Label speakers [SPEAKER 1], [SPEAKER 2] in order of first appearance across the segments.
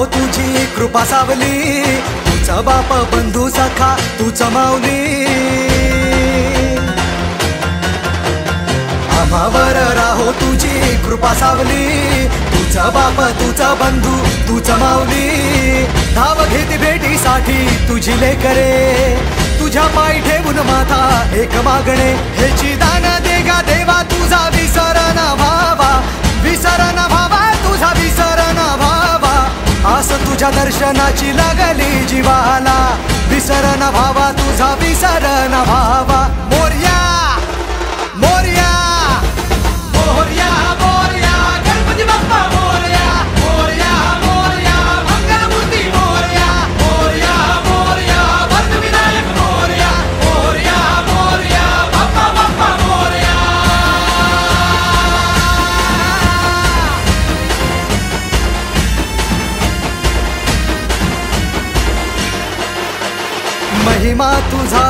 [SPEAKER 1] राहो तुझी कृपा सावली, तुझा बाप बंधू सखा तूच माऊली। आम्हावर राहो तुझी कृपा सावली, तुझा बाप तुझा बंधू तूच माऊली। धाव घेती भेटीसाठी तुझी लेकरे, तुझ्या पायी ठेवून माथा एक मागणे। हेची दान दे गा देवा तुझा विसर न भावा, विसर न भावा तुझा विसर न भावा। आस तुझ्या दर्शनाची लागली जीवाला, विसर न भावा तुझा विसर न भावा। मोरया मोरया मोरया मोरया गणपती बाप्पा मोरया, मोरया मोरया मंगलमूर्ती मोरया, मोरया मोरया वर्धविनायक मोरया, मोरया मोरया बाप्पा बाप्पा मोरया। महिमा तुझा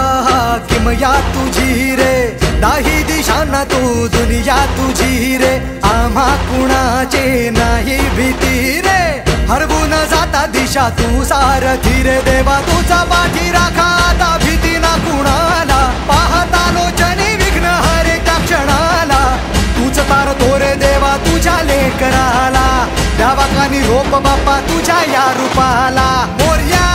[SPEAKER 1] किमया तुझी रे, दाही दिशांना तू दुनिया तुझी रे। आम्हा कुणाचे नाही भीती रे, हरवून जाता दिशा तू सारथी रे। देवा तुझा पाठी राखा आता भीती ना कुणाला, पाहता लोचनी विघ्न हरे त्या क्षणाला। तूच तारतो रे देवा तुझ्या लेकराला, द्यावा का निरोप बाप्पा तुझ्या या रूपाला। मोरया